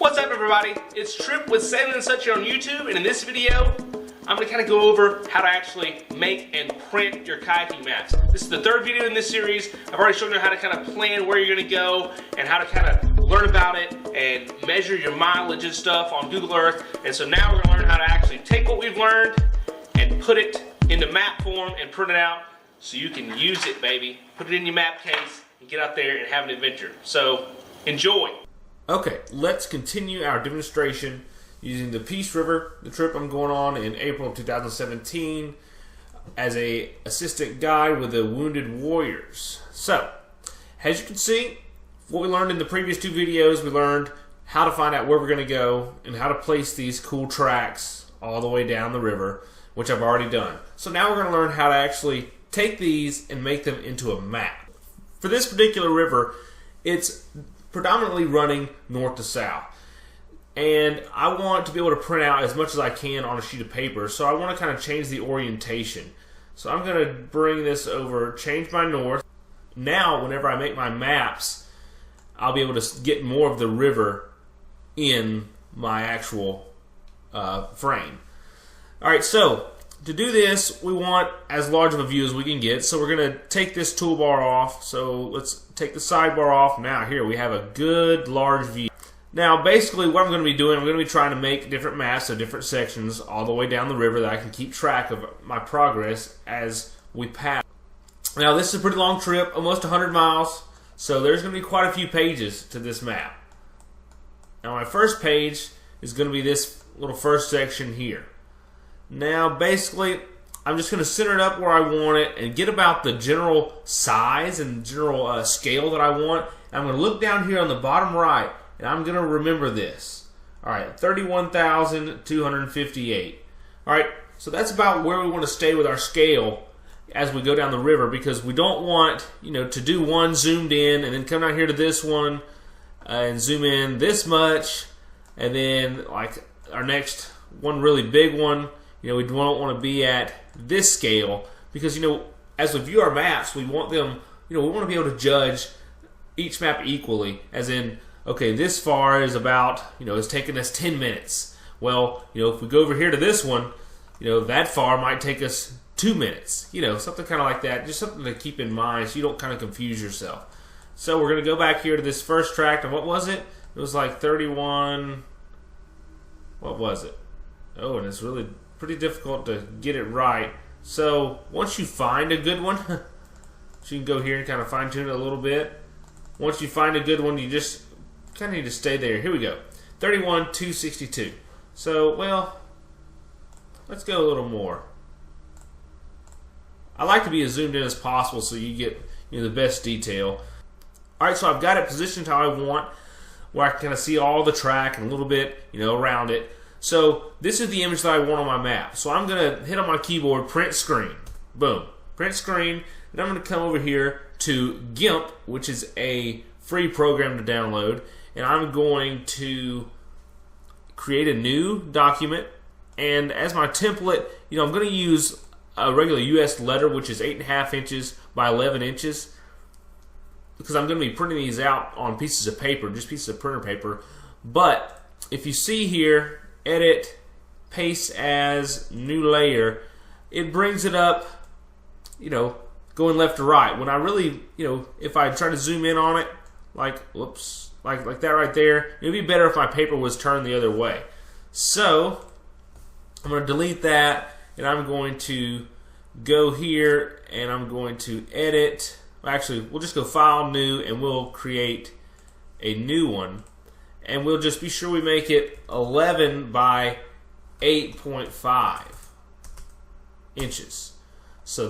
What's up, everybody? It's Trip with Sailing and Such here on YouTube, and in this video I'm going to kind of go over how to actually make and print your kayaking maps. This is the third video in this series. I've already shown you how to kind of plan where you're going to go and how to kind of learn about it and measure your mileage and stuff on Google Earth. And so now we're going to learn how to actually take what we've learned and put it into map form and print it out so you can use it, baby. Put it in your map case and get out there and have an adventure. So enjoy. Okay, let's continue our demonstration using the Peace River, the trip I'm going on in April of 2017, as a assistant guide with the Wounded Warriors. So, as you can see, what we learned in the previous two videos, we learned how to find out where we're going to go and how to place these cool tracks all the way down the river, which I've already done. So now we're going to learn how to actually take these and make them into a map. For this particular river, it's predominantly running north to south. And I want to be able to print out as much as I can on a sheet of paper, so I want to kind of change the orientation. So I'm going to bring this over, change my north. Now, whenever I make my maps, I'll be able to get more of the river in my actual frame. Alright, so to do this, we want as large of a view as we can get. So we're going to take this toolbar off. So let's take the sidebar off. Now here we have a good large view. Now basically what I'm going to be doing, I'm going to be trying to make different maps of different sections all the way down the river that I can keep track of my progress as we pass. Now this is a pretty long trip, almost 100 miles, so there's going to be quite a few pages to this map. Now my first page is going to be this little first section here. Now basically I'm just going to center it up where I want it and get about the general size and general scale that I want. And I'm going to look down here on the bottom right and I'm going to remember this. Alright, 31,258. Alright, so that's about where we want to stay with our scale as we go down the river, because we don't want, to do one zoomed in and then come down here to this one and zoom in this much, and then like our next one really big one, we don't want to be at this scale, because as we view our maps, we want them, we want to be able to judge each map equally, as in, okay, this far is about, it's taken us 10 minutes. Well, if we go over here to this one, that far might take us 2 minutes. Something kind of like that. Just something to keep in mind so you don't kind of confuse yourself. So we're going to go back here to this first tract, and what was it? It was like 31, what was it? Oh, and it's really pretty difficult to get it right. So once you find a good one, so you can go here and kind of fine tune it a little bit. Once you find a good one, you just kind of need to stay there. Here we go. 31,262. So, well, let's go a little more. I like to be as zoomed in as possible so you get the best detail. Alright, so I've got it positioned how I want, where I can kind of see all the track and a little bit, around it. So this is the image that I want on my map. So I'm going to hit on my keyboard, print screen. Boom. Print screen. And I'm going to come over here to GIMP, which is a free program to download. And I'm going to create a new document. And as my template, I'm going to use a regular US letter, which is 8.5 inches by 11 inches. Because I'm going to be printing these out on pieces of paper, just pieces of printer paper. But if you see here, edit, paste as, new layer, it brings it up, going left to right. When I really, if I try to zoom in on it, like, whoops, like that right there, it would be better if my paper was turned the other way. So, I'm going to delete that, and I'm going to go here, and I'm going to edit. Actually, we'll just go File, New, and we'll create a new one. And we'll just be sure we make it 11 by 8.5 inches. So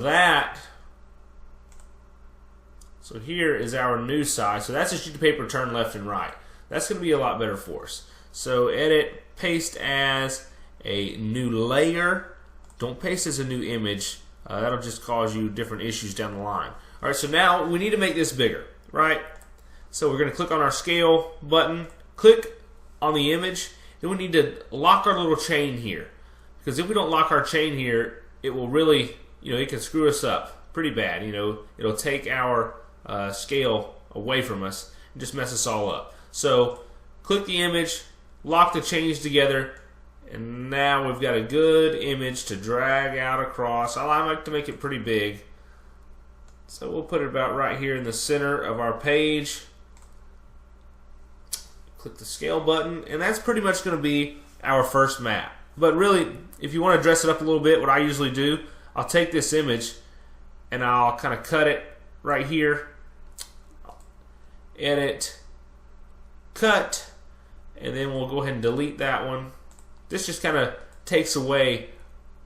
here is our new size. So that's a sheet of paper turned left and right. That's going to be a lot better for us. So edit, paste as a new layer. Don't paste as a new image. That'll just cause you different issues down the line. Alright, so now we need to make this bigger, right? So we're going to click on our scale button, click on the image, then we need to lock our little chain here. Because if we don't lock our chain here, it will really, it can screw us up pretty bad. It'll take our scale away from us and just mess us all up. So click the image, lock the chains together, and now we've got a good image to drag out across. I like to make it pretty big, so we'll put it about right here in the center of our page. Click the scale button, and that's pretty much going to be our first map. But really, if you want to dress it up a little bit, what I usually do, I'll take this image and I'll kind of cut it right here, edit, cut, and then we'll go ahead and delete that one. This just kind of takes away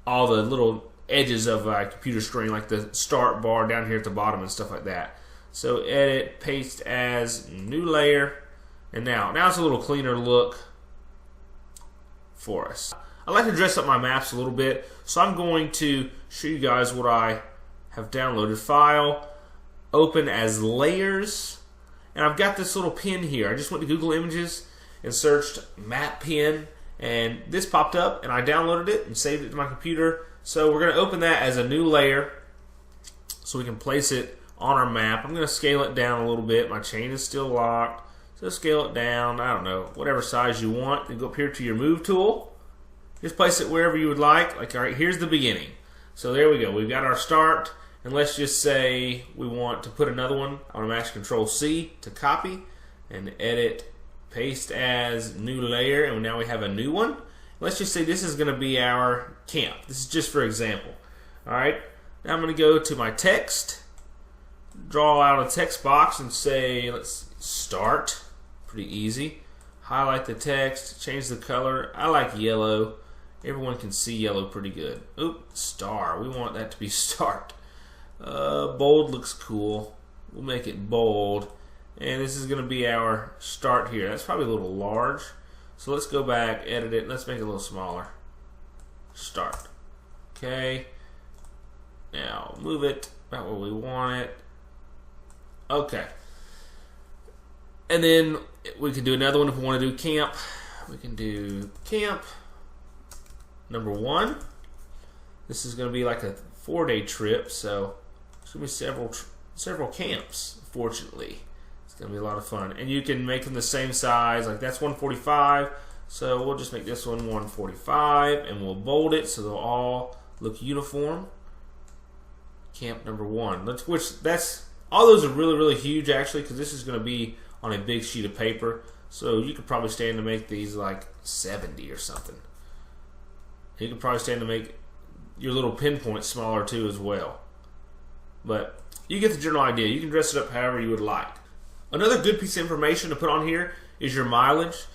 all the little edges of a computer screen, like the start bar down here at the bottom and stuff like that. So edit, paste as, new layer, and now it's a little cleaner look for us. I like to dress up my maps a little bit, so I'm going to show you guys what I have downloaded. File, open as layers, and I've got this little pin here. I just went to Google Images and searched map pin, and this popped up, and I downloaded it and saved it to my computer. So we're going to open that as a new layer so we can place it on our map. I'm going to scale it down a little bit. My chain is still locked, so scale it down, I don't know, whatever size you want. Then go up here to your move tool. Just place it wherever you would like. Like, all right, here's the beginning. So there we go. We've got our start, and let's just say we want to put another one. I'm going to mash Control C to copy and edit, paste as, new layer, and now we have a new one. Let's just say this is going to be our camp. This is just for example. All right. Now I'm going to go to my text, draw out a text box, and say let's start. Pretty easy. Highlight the text, change the color. I like yellow. Everyone can see yellow pretty good. Oop, star. We want that to be start. Bold looks cool. We'll make it bold. And this is going to be our start here. That's probably a little large. So let's go back, edit it. Let's make it a little smaller. Start. Okay. Now move it about where we want it. Okay. And then we can do another one if we want to do camp. We can do camp number 1. This is going to be like a 4-day trip, so there's going to be several camps, fortunately. It's going to be a lot of fun. And you can make them the same size. Like that's 145, so we'll just make this one 145, and we'll bold it so they'll all look uniform. Camp number 1. All those are really, really huge, actually, because this is going to be on a big sheet of paper. So you could probably stand to make these like 70 or something. You could probably stand to make your little pinpoint smaller too as well. But you get the general idea. You can dress it up however you would like. Another good piece of information to put on here is your mileage.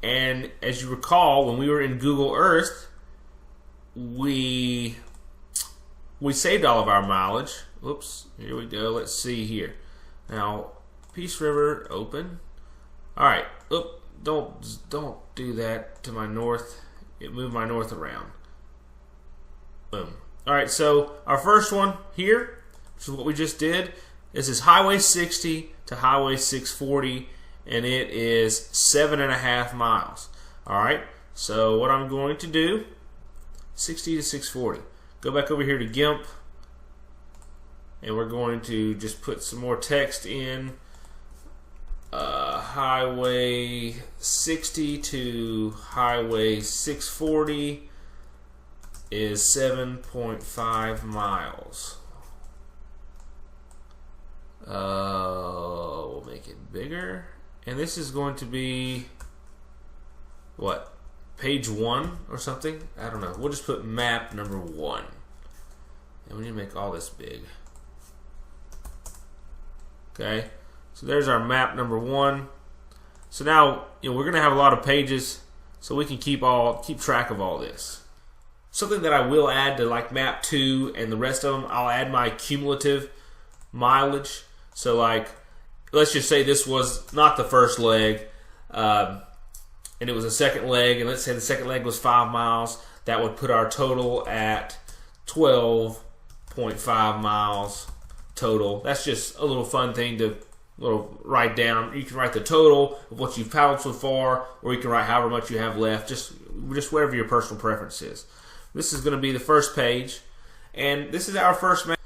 And as you recall, when we were in Google Earth, we saved all of our mileage. Whoops, here we go. Let's see here. Now, Peace River, open. All right. Oop, don't do that to my north. It moved my north around. Boom. All right, so our first one here, which is what we just did, this is Highway 60 to Highway 640, and it is 7.5 miles. All right, so what I'm going to do, 60 to 640. Go back over here to GIMP, and we're going to just put some more text in. Highway 60 to Highway 640 is 7.5 miles. We'll make it bigger. And this is going to be, what, page 1 or something? I don't know. We'll just put map number 1. And we need to make all this big. Okay. So there's our map number 1. So now, we're going to have a lot of pages, so we can keep track of all this. Something that I will add to like map 2 and the rest of them, I'll add my cumulative mileage. So like, let's just say this was not the first leg, and it was a second leg, and let's say the second leg was 5 miles. That would put our total at 12.5 miles total. That's just a little fun thing to write down. You can write the total of what you've paddled so far, or you can write however much you have left, just whatever your personal preference is. This is going to be the first page, and this is our first map.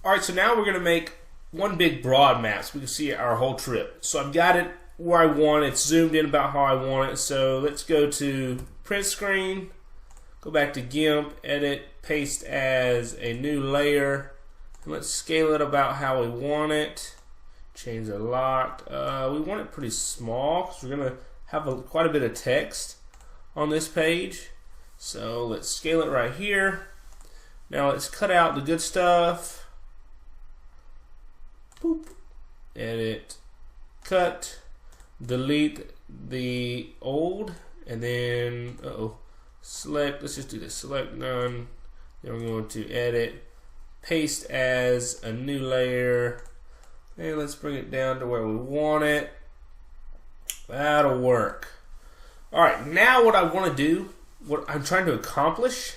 Alright, so now we're going to make one big broad map so we can see our whole trip. So I've got it where I want it. It's zoomed in about how I want it. So let's go to print screen, go back to GIMP, edit, paste as a new layer, and let's scale it about how we want it. Change a lot. We want it pretty small because we're going to have quite a bit of text on this page. So let's scale it right here. Now let's cut out the good stuff. Boop. Edit, cut, delete the old, and then select. Let's just do this. Select none. Then we're going to edit, paste as a new layer, and let's bring it down to where we want it. That'll work. All right, now what I want to do, what I'm trying to accomplish,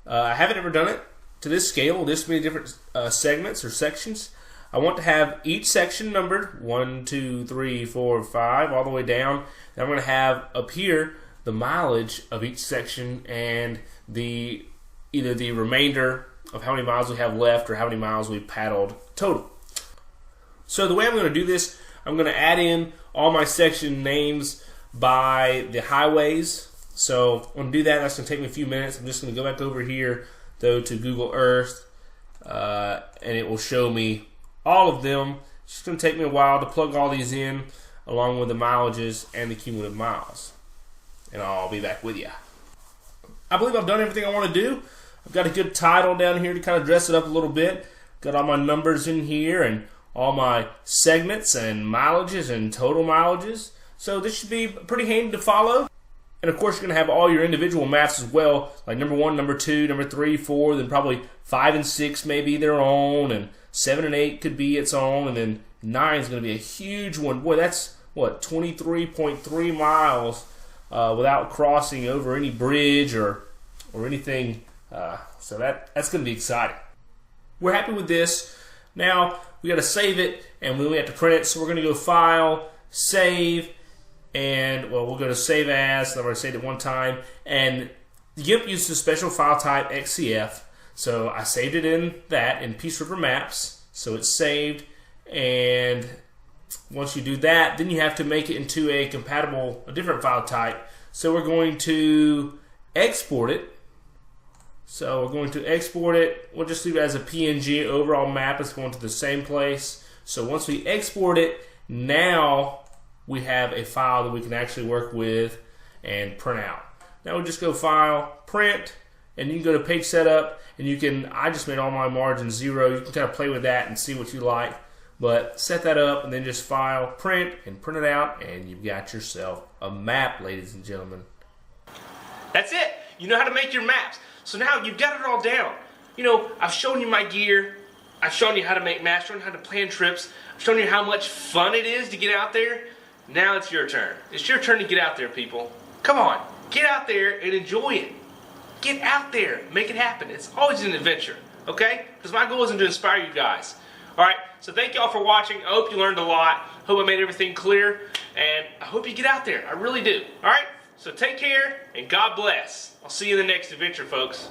I haven't ever done it to this scale, this many different segments or sections. I want to have each section numbered 1, 2, 3, 4, 5 all the way down. And I'm going to have up here the mileage of each section and either the remainder of how many miles we have left or how many miles we've paddled total. So the way I'm going to do this, I'm going to add in all my section names by the highways. So I'm going to do that. That's going to take me a few minutes. I'm just going to go back over here though to Google Earth, and it will show me all of them. It's just going to take me a while to plug all these in along with the mileages and the cumulative miles. And I'll be back with you. I believe I've done everything I want to do. I've got a good title down here to kind of dress it up a little bit. Got all my numbers in here and all my segments and mileages and total mileages. So this should be pretty handy to follow. And of course, you're going to have all your individual maps as well, like number 1, number 2, number 3, 4, then probably 5 and 6 may be their own, and 7 and 8 could be its own, and then 9 is going to be a huge one. Boy, that's, what, 23.3 miles without crossing over any bridge or anything. So that's going to be exciting. We're happy with this. Now, we got to save it, and we have to print it, so we're going to go File, Save, and, well, we'll go to Save As. I've already saved it one time. And GIMP uses a special file type, XCF. So I saved it in that, in Peace River Maps. So it's saved. And once you do that, then you have to make it into a different file type. So we're going to export it. So we're going to export it. We'll just leave it as a PNG. Overall map is going to the same place. So once we export it, now we have a file that we can actually work with and print out. Now we'll just go File, Print, and you can go to Page Setup, and you can, I just made all my margins 0. You can kind of play with that and see what you like. But set that up, and then just File, Print, and print it out, and you've got yourself a map, ladies and gentlemen. That's it. You know how to make your maps. So now you've got it all down. You know, I've shown you my gear. I've shown you how to make maps, shown you how to plan trips. I've shown you how much fun it is to get out there. Now it's your turn. It's your turn to get out there, people. Come on. Get out there and enjoy it. Get out there. Make it happen. It's always an adventure. Okay? Because my goal isn't to inspire you guys. Alright? So thank you all for watching. I hope you learned a lot. Hope I made everything clear. And I hope you get out there. I really do. Alright? So take care and God bless. I'll see you in the next adventure, folks.